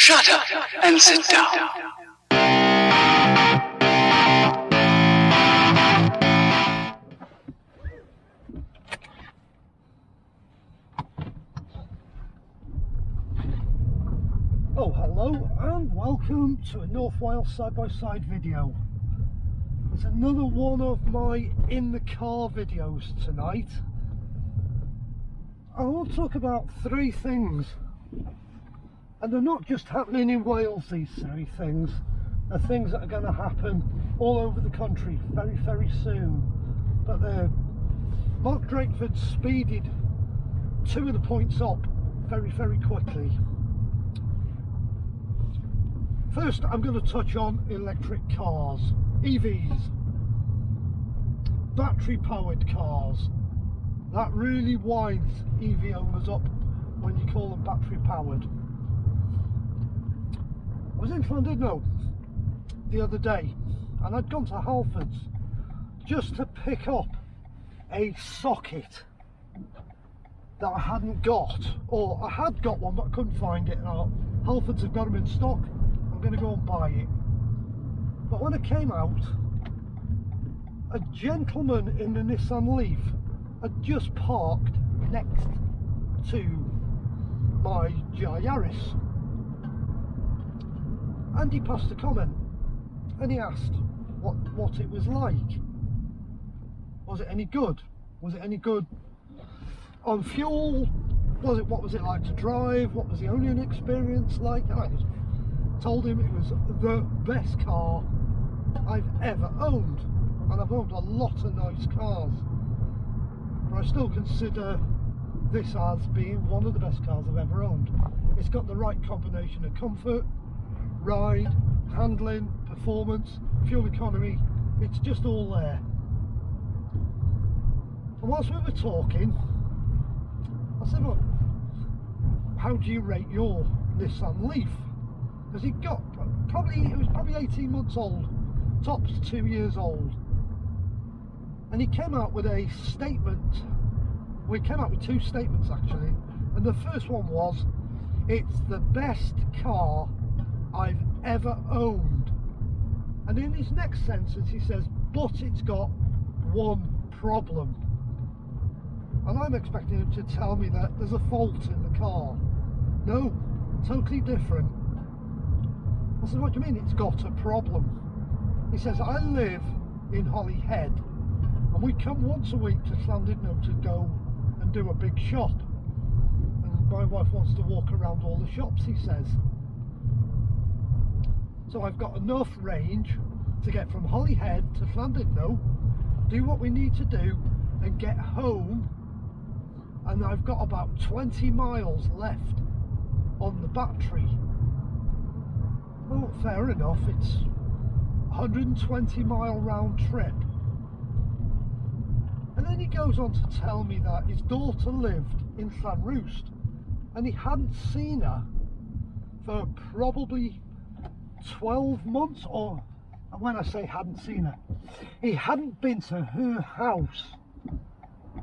Shut up and sit down. Oh, hello and welcome to a North Wales side-by-side video. It's another one of my in the car videos tonight. I want to talk about three things, and they're not just happening in Wales. These three things are things that are going to happen all over the country very, very soon. But Mark Drakeford speeded two of the points up very, very quickly. First, I'm going to touch on electric cars, EVs, battery powered cars. That really winds EV owners up when you call them battery powered. I was in Llandudno the other day and I'd gone to Halfords just to pick up a socket that I hadn't got, or I had got one but I couldn't find it, and Halfords have got them in stock. I'm going to go and buy it. But when I came out, a gentleman in the Nissan Leaf had just parked next to my GR Yaris, and he passed a comment and he asked what it was like. Was it any good? Was it any good on fuel? What was it like to drive? What was the owning experience like? And I told him it was the best car I've ever owned, and I've owned a lot of nice cars, but I still consider this as being one of the best cars I've ever owned. It's got the right combination of comfort, ride, handling, performance, fuel economy. It's just all there. And whilst we were talking, I said, well, how do you rate your Nissan Leaf? Because it was probably 18 months old, tops 2 years old. And he came out with a statement. We came out with two statements actually, and the first one was, it's the best car I've ever owned. And in his next sentence he says, but it's got one problem. And I'm expecting him to tell me that there's a fault in the car. No, totally different. I said, what do you mean it's got a problem? He says, I live in Holyhead and we come once a week to Llandudno to go and do a big shop, and my wife wants to walk around all the shops, he says. So I've got enough range to get from Holyhead to Llandudno, do what we need to do and get home, and I've got about 20 miles left on the battery. Well, fair enough, it's a 120-mile round trip. And then he goes on to tell me that his daughter lived in Llanrwst and he hadn't seen her for probably 12 months, or when I say hadn't seen her, he hadn't been to her house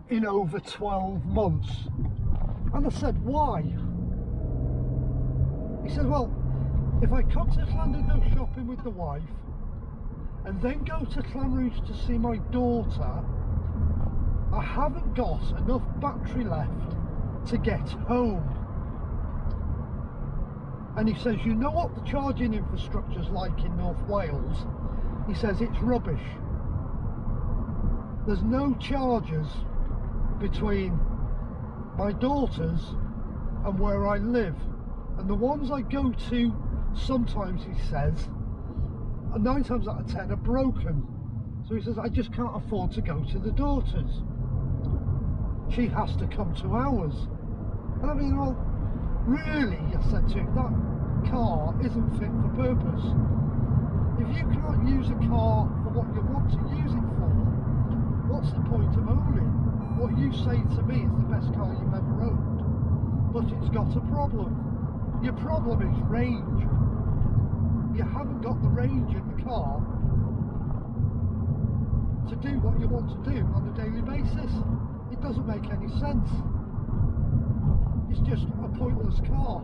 in over 12 months. And I said, why? He said, well, if I come to Llandudno shopping with the wife and then go to Llanrwst to see my daughter, I haven't got enough battery left to get home. And he says, you know what the charging infrastructure's like in North Wales? He says it's rubbish. There's no chargers between my daughter's and where I live, and the ones I go to sometimes, he says, 9 times out of 10 are broken. So he says, I just can't afford to go to the daughter's. She has to come to ours. And I mean, well, really, I said to him, that car isn't fit for purpose. If you can't use a car for what you want to use it for, what's the point of owning? What you say to me is the best car you've ever owned, but it's got a problem. Your problem is range. You haven't got the range in the car to do what you want to do on a daily basis. It doesn't make any sense. It's just a pointless car.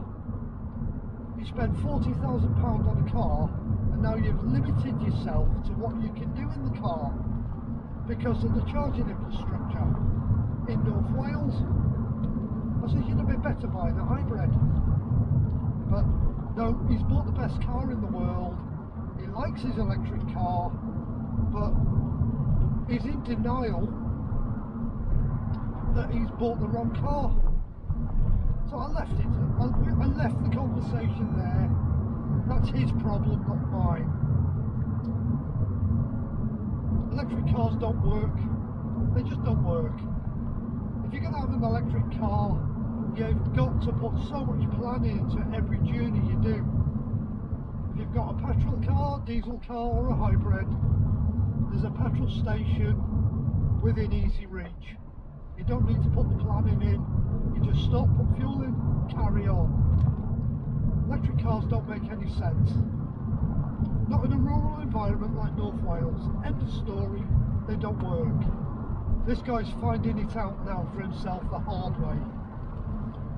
You spend £40,000 on a car, and now you've limited yourself to what you can do in the car because of the charging infrastructure in North Wales. I said you'd have been better buying a hybrid. But no, he's bought the best car in the world. He likes his electric car, but he's in denial that he's bought the wrong car. So I left it. I left the conversation there. That's his problem, not mine. Electric cars don't work. They just don't work. If you're going to have an electric car, you've got to put so much planning into every journey you do. If you've got a petrol car, diesel car or a hybrid, there's a petrol station within easy reach. You don't need to put the planning in. You just stop, put fuel in, carry on. Electric cars don't make any sense. Not in a rural environment like North Wales. End of story, they don't work. This guy's finding it out now for himself the hard way.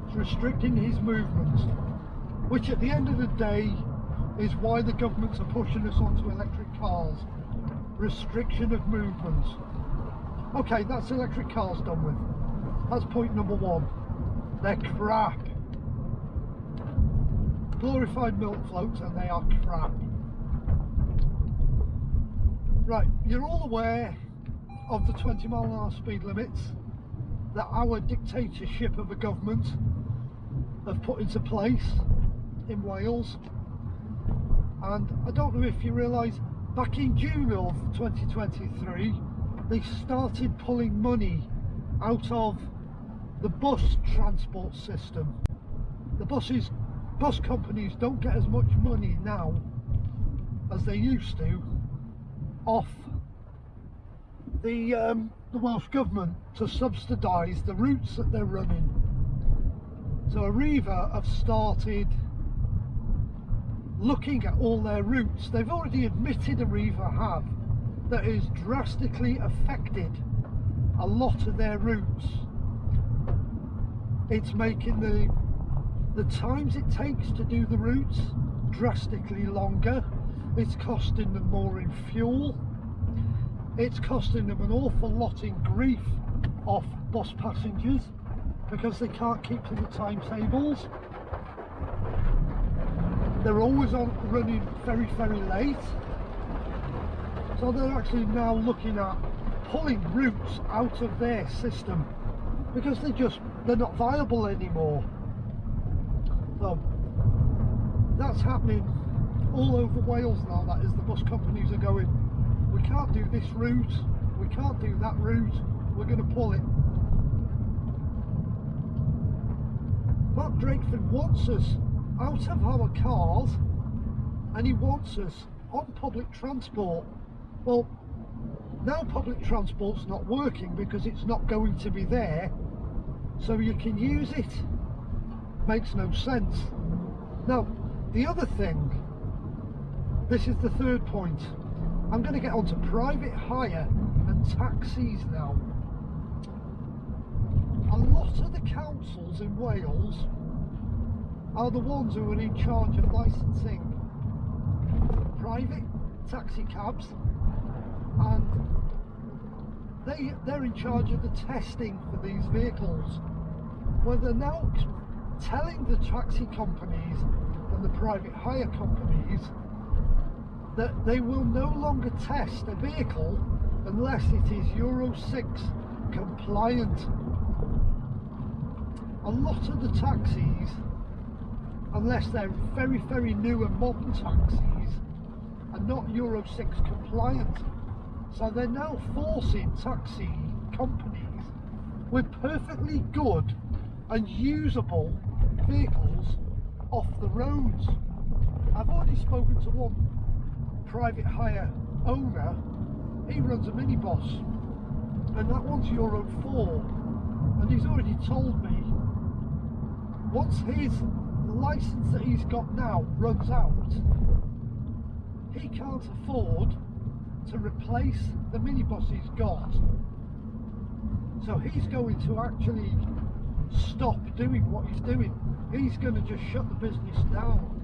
It's restricting his movement, which at the end of the day is why the governments are pushing us onto electric cars. Restriction of movement. Okay, that's electric cars done with. That's point number one. They're crap. Glorified milk floats, and they are crap. Right, you're all aware of the 20-mile-an-hour speed limits that our dictatorship of a government have put into place in Wales. And I don't know if you realise, back in June of 2023, they started pulling money out of the bus transport system. The bus companies don't get as much money now as they used to off the Welsh government to subsidise the routes that they're running. So Arriva have started looking at all their routes. They've already admitted, Arriva have, that it has drastically affected a lot of their routes. It's making the times it takes to do the routes drastically longer. It's costing them more in fuel. It's costing them an awful lot in grief off bus passengers because they can't keep to the timetables. They're always running very, very late. So they're actually now looking at pulling routes out of their system because they're not viable anymore. So that's happening all over Wales now. That is, the bus companies are going, we can't do this route, we can't do that route, we're going to pull it. Mark Drakeford wants us out of our cars and he wants us on public transport. Well, now public transport's not working because it's not going to be there, so you can use it. Makes no sense. Now, the other thing, this is the third point, I'm going to get onto private hire and taxis now. A lot of the councils in Wales are the ones who are in charge of licensing private taxi cabs, and they're in charge of the testing for these vehicles. Well, they're now telling the taxi companies and the private hire companies that they will no longer test a vehicle unless it is Euro 6 compliant. A lot of the taxis, unless they're very, very new and modern taxis, are not Euro 6 compliant. So they're now forcing taxi companies with perfectly good and usable vehicles off the roads. I've already spoken to one private hire owner. He runs a minibus and that one's Euro 4, and he's already told me once his license that he's got now runs out, he can't afford to replace the minibus he's got. So he's going to actually stop doing what he's doing. He's going to just shut the business down.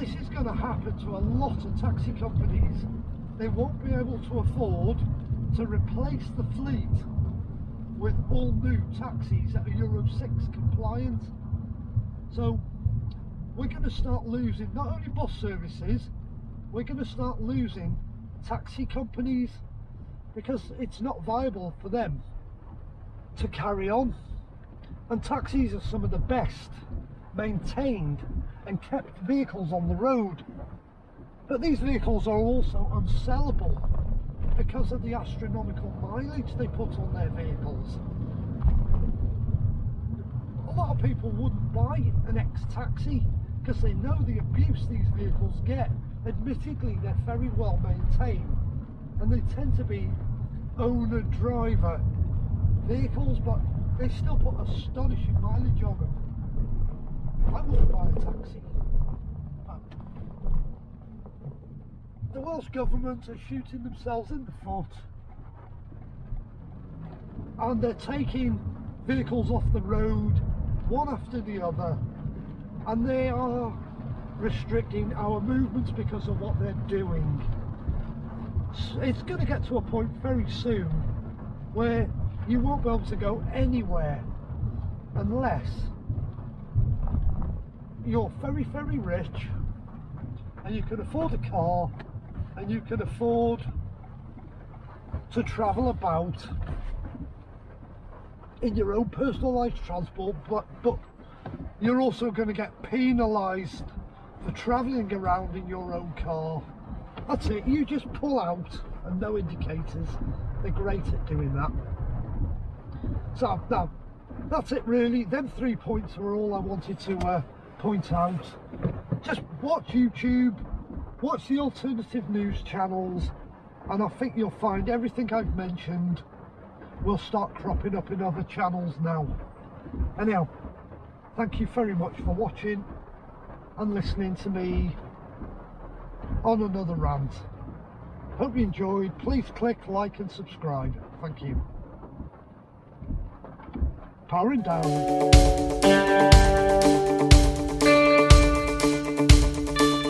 this is going to happen to a lot of taxi companies. They won't be able to afford to replace the fleet with all new taxis that are Euro 6 compliant. So we're going to start losing not only bus services, we're going to start losing taxi companies, because it's not viable for them to carry on. And taxis are some of the best maintained and kept vehicles on the road, but these vehicles are also unsellable because of the astronomical mileage they put on their vehicles. A lot of people wouldn't buy an ex-taxi because they know the abuse these vehicles get. Admittedly, they're very well maintained and they tend to be owner-driver vehicles, but they still put astonishing mileage on them. I wouldn't buy a taxi. The Welsh Government are shooting themselves in the foot, and they're taking vehicles off the road one after the other, and they are restricting our movements because of what they're doing. It's going to get to a point very soon where you won't be able to go anywhere unless you're very, very rich and you can afford a car and you can afford to travel about in your own personalised transport, but you're also going to get penalised for travelling around in your own car. That's it, you just pull out and no indicators. They're great at doing that. So now, that's it really. Them 3 points were all I wanted to point out. Just watch YouTube, watch the alternative news channels, and I think you'll find everything I've mentioned will start cropping up in other channels now. Anyhow, thank you very much for watching and listening to me on another rant. Hope you enjoyed. Please click like and subscribe. Thank you. Powering down.